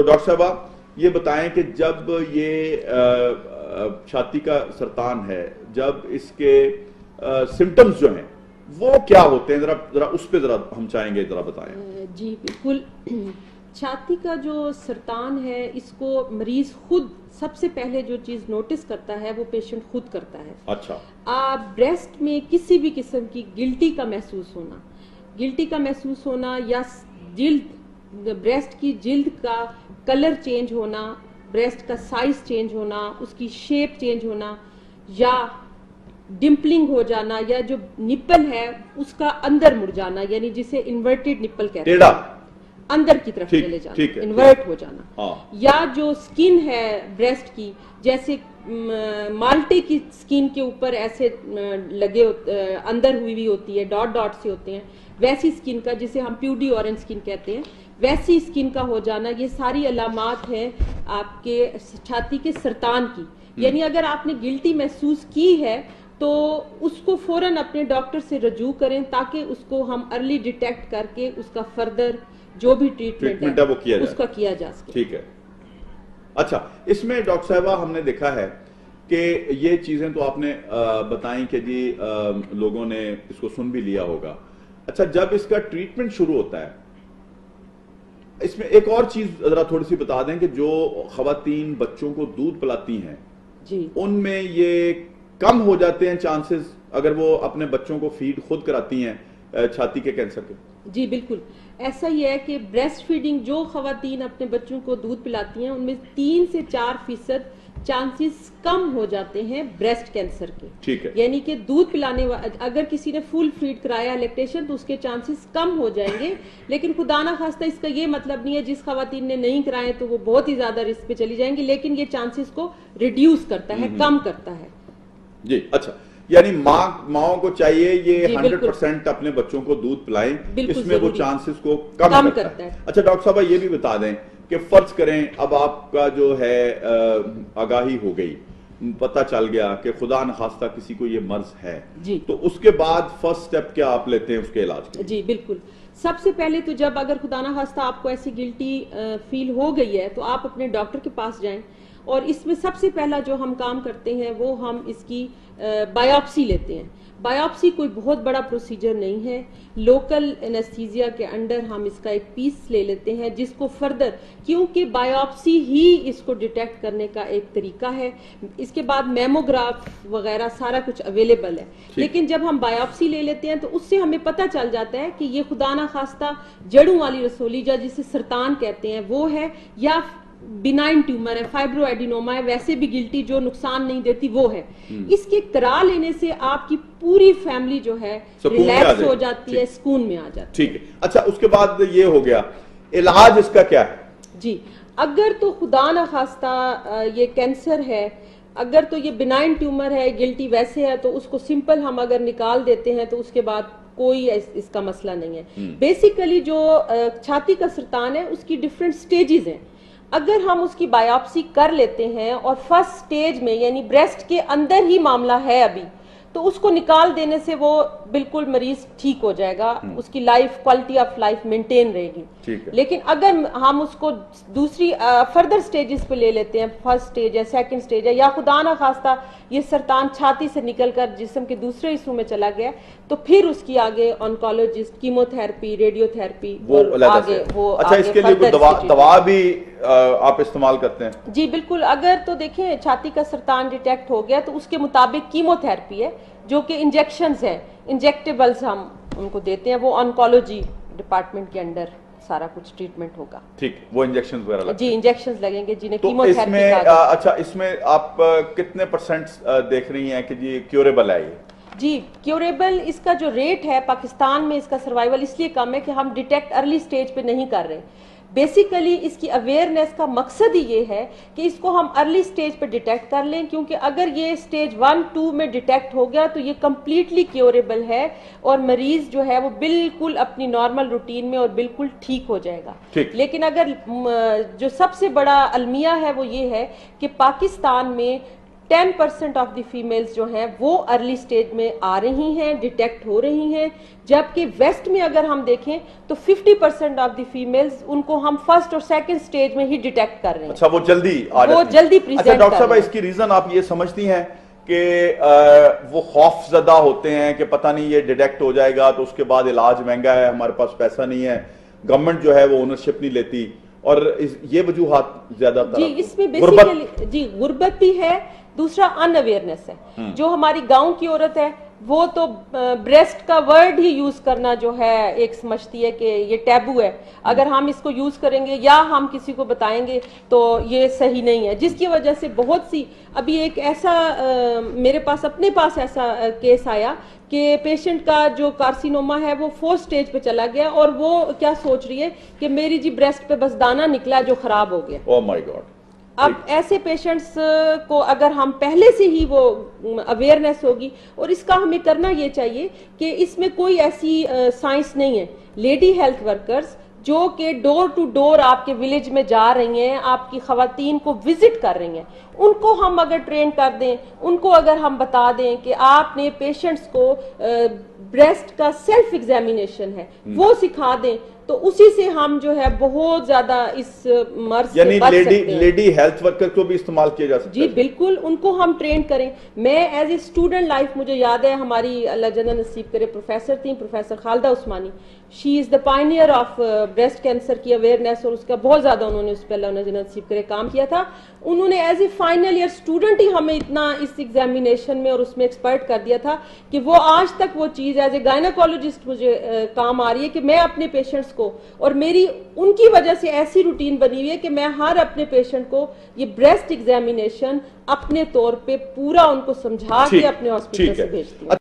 तो डॉक्टर साहबा ये बताएं कि जब ये छाती का सरतान है, जब इसके सिम्टम्स जो हैं वो क्या होते हैं, जरा उस पे जरा हम चाहेंगे जरा बताएं। जी बिल्कुल। छाती का जो सरतान है इसको मरीज खुद सबसे पहले जो चीज नोटिस करता है वो पेशेंट खुद करता है। अच्छा। ब्रेस्ट में किसी भी किस्म की गिल्टी का महसूस होना या जिल्द, ब्रेस्ट की जिल्द का कलर चेंज होना, ब्रेस्ट का साइज चेंज होना, उसकी शेप चेंज होना, या डिम्पलिंग हो जाना, या जो निप्पल है उसका अंदर मुड़ जाना, यानी जिसे इन्वर्टेड निप्पल कहते हैं, अंदर की तरफ चले जाना, इन्वर्ट हो जाना। हाँ। या जो स्किन है ब्रेस्ट की, जैसे माल्टे की स्किन के ऊपर ऐसे लगे अंदर हुई होती है, डॉट डॉट से होते हैं, वैसी स्किन का, जिसे हम प्यूडी ऑरेंज स्किन कहते हैं, वैसी स्किन का हो जाना, ये सारी अलामात है आपके छाती के सरतान की। यानी अगर आपने गिल्टी महसूस की है तो उसको फौरन अपने डॉक्टर से रजू करें ताकि उसको हम अर्ली डिटेक्ट करके उसका फर्दर जो भी ट्रीटमेंट है वो उसका किया जा सके। ठीक है। अच्छा, इसमें डॉक्टर साहबा हमने देखा है कि ये चीजें तो आपने बताई कि जी लोगों ने इसको सुन भी लिया होगा। अच्छा, जब इसका ट्रीटमेंट शुरू होता है, इसमें एक और चीज जरा थोड़ी सी बता दें कि जो खवातीन बच्चों को दूध पिलाती हैं जी, उनमें ये कम हो जाते हैं चांसेस अगर वो अपने बच्चों को फीड खुद कराती हैं छाती के कैंसर के? जी बिल्कुल, ऐसा ही है कि ब्रेस्ट फीडिंग जो खवातीन अपने बच्चों को दूध पिलाती हैं उनमें 3 से 4% चांसेस कम हो जाते हैं ब्रेस्ट कैंसर के। ठीक है। यानी कि दूध पिलाने अगर किसी ने फुल फीड कराया लैक्टेशन तो उसके चांसेस कम हो जाएंगे, लेकिन खुदा ना खास्ता इसका ये मतलब नहीं है जिस खवातीन ने नहीं कराए तो वो बहुत ही ज्यादा रिस्क पे चली जाएंगी, लेकिन ये चांसेस को रिड्यूस करता है, कम करता है जी। अच्छा, यानी माओं को चाहिए ये 100% अपने बच्चों को दूध पिलाएं, इसमें वो चांसेस को कम करता है। अच्छा डॉक्टर साहब ये भी बता दें कि फर्ज करें अब आपका जो है आगाही हो गई, पता चल गया कि खुदा न खास्ता किसी को ये मर्ज है जी, तो उसके बाद फर्स्ट स्टेप क्या आप लेते हैं उसके इलाज के? जी बिल्कुल, सबसे पहले तो जब अगर खुदा न खास्ता आपको ऐसी गिल्टी फील हो गई है तो आप अपने डॉक्टर के पास जाएं, और इसमें सबसे पहला जो हम काम करते हैं वो हम इसकी बायोप्सी लेते हैं। बायोप्सी कोई बहुत बड़ा प्रोसीजर नहीं है, लोकल एनेस्थीसिया के अंडर हम इसका एक पीस ले लेते हैं जिसको फर्दर, क्योंकि बायोप्सी ही इसको डिटेक्ट करने का एक तरीका है, इसके बाद मेमोग्राफ वगैरह सारा कुछ अवेलेबल है, लेकिन जब हम बायोप्सी ले लेते हैं तो उससे हमें पता चल जाता है कि ये खुदा ना खास्ता जड़ों वाली रसोली जिसे सरतान कहते हैं वो है, या बिनाइन ट्यूमर है, फाइब्रो एडिनोमा है, वैसे भी गिल्टी जो नुकसान नहीं देती वो है। इसके करा लेने से आपकी पूरी फैमिली जो है रिलैक्स हो जाती है, सुकून में आ जाती है। ठीक है। अच्छा, उसके बाद ये हो गया, इलाज इसका क्या है? जी, अगर तो खुदा ना खास्ता ये कैंसर है, अगर तो ये बिनाइन ट्यूमर है, गिल्टी वैसे है, तो उसको सिंपल हम अगर निकाल देते हैं तो उसके बाद कोई इसका मसला नहीं है। बेसिकली जो छाती का सरतान है उसकी डिफरेंट स्टेजेस हैं। अगर हम उसकी बायोप्सी कर लेते हैं और फर्स्ट स्टेज में यानी ब्रेस्ट के अंदर ही मामला है अभी, तो उसको निकाल देने से वो बिल्कुल मरीज ठीक हो जाएगा, उसकी life, quality of life maintain रहेगी। लेकिन अगर हम उसको दूसरी फर्दर स्टेजेस पे ले लेते हैं, फर्स्ट स्टेज है, सेकंड स्टेज है, या खुदा ना खास्ता ये सरतान छाती से निकलकर जिस्म के दूसरे हिस्सों में चला गया, तो फिर उसकी आगे ऑन्कोलॉजिस्ट, कीमोथेरेपी, रेडियोथेरेपी वो आगे वो अच्छा आगे इसके लिए कोई दवा भी आप इस्तेमाल करते हैं? जी बिल्कुल, अगर तो देखें छाती का सरतान डिटेक्ट हो गया तो उसके मुताबिक कीमोथेरेपी है जो कि इंजेक्शंस है, इंजेक्टेबल्स हम उनको देते हैं, वो ऑन्कोलॉजी डिपार्टमेंट के अंडर सारा कुछ ट्रीटमेंट होगा। ठीक, वो इंजेक्शंस वगैरह जी इंजेक्शंस लगेंगे जिन्हें तो कीमोथेरेपी इसमें अच्छा, इसमें आप कितने % देख रही हैं कि जी क्यूरेबल है ये? जी क्यूरेबल, इसका जो रेट है पाकिस्तान में इसका सर्वाइवल इसलिए कम है कि हम डिटेक्ट अर्ली स्टेज पे नहीं कर रहे। बेसिकली इसकी अवेयरनेस का मकसद ही ये है कि इसको हम अर्ली स्टेज पे डिटेक्ट कर लें, क्योंकि अगर ये स्टेज 1-2 में डिटेक्ट हो गया तो ये कम्प्लीटली क्योरेबल है और मरीज जो है वो बिल्कुल अपनी नॉर्मल रूटीन में और बिल्कुल ठीक हो जाएगा। लेकिन अगर जो सबसे बड़ा अलमिया है वो ये है कि पाकिस्तान में 10% ऑफ द फीमेल्स जो हैं वो अर्ली स्टेज में आ रही हैं, डिटेक्ट हो रही हैं, जबकि वेस्ट में अगर हम देखें तो 50% ऑफ द फीमेल्स उनको हम फर्स्ट और सेकंड स्टेज में ही डिटेक्ट कर रहे हैं। अच्छा, वो जल्दी आ वो जाती है। जल्दी अच्छा प्रेजेंट डॉक्टर कर साहब, रहे हैं। इसकी रीजन आप ये समझती हैं कि वो खौफजदा होते हैं कि पता नहीं ये डिटेक्ट हो जाएगा तो उसके बाद इलाज महंगा है, हमारे पास पैसा नहीं है, गवर्नमेंट जो है वो ओनरशिप नहीं लेती, और ये वजूहात ज्यादा जी, इसमें बेसिकली जी गुर्बत भी है, दूसरा अनअवेयरनेस है। जो हमारी गांव की औरत है वो तो ब्रेस्ट का वर्ड ही यूज करना जो है एक समझती है कि ये टैबू है, अगर हम इसको यूज करेंगे या हम किसी को बताएंगे तो ये सही नहीं है, जिसकी वजह से बहुत सी अभी एक ऐसा मेरे पास अपने पास ऐसा केस आया कि पेशेंट का जो कार्सिनोमा है वो 4th स्टेज पे चला गया और वो क्या सोच रही है कि मेरी जी ब्रेस्ट पे बस दाना निकला जो खराब हो गया। Oh my God. अब ऐसे पेशेंट्स को अगर हम पहले से ही वो अवेयरनेस होगी, और इसका हमें करना ये चाहिए कि इसमें कोई ऐसी साइंस नहीं है। लेडी हेल्थ वर्कर्स जो कि डोर टू डोर आपके विलेज में जा रही हैं, आपकी खवातीन को विजिट कर रही हैं, उनको हम अगर ट्रेन कर दें, उनको अगर हम बता दें कि आपने पेशेंट्स को ब्रेस्ट का सेल्फ एग्जामिनेशन है वो सिखा दें, तो उसी से हम जो है बहुत ज्यादा इस मर्ज से बच सकते हैं। लेडी हेल्थ वर्कर को भी इस्तेमाल किया जा सकता जी है। बिल्कुल, उनको हम ट्रेन करें। मैं एज ए स्टूडेंट लाइफ, मुझे याद है हमारी अल्लाह जन्नत नसीब करे प्रोफेसर थी, professor Khalida Usmani, she is the pioneer of breast cancer की अवेयरनेस, और उसका बहुत ज्यादा उन्होंने उस पर अल्लाह जन्नत नसीब करे काम किया था। उन्होंने as a final year student ही हमें इतना इस एग्जामिनेशन में और उसमें एक्सपर्ट कर दिया था कि वो आज तक वो चीज एज ए गायनाकोलॉजिस्ट मुझे काम आ रही है कि मैं अपने पेशेंट्स को, और मेरी उनकी वजह से ऐसी रूटीन बनी हुई है कि मैं हर अपने पेशेंट को ये ब्रेस्ट एग्जामिनेशन अपने तौर पे पूरा उनको समझा के अपने हॉस्पिटल से भेजती हूँ।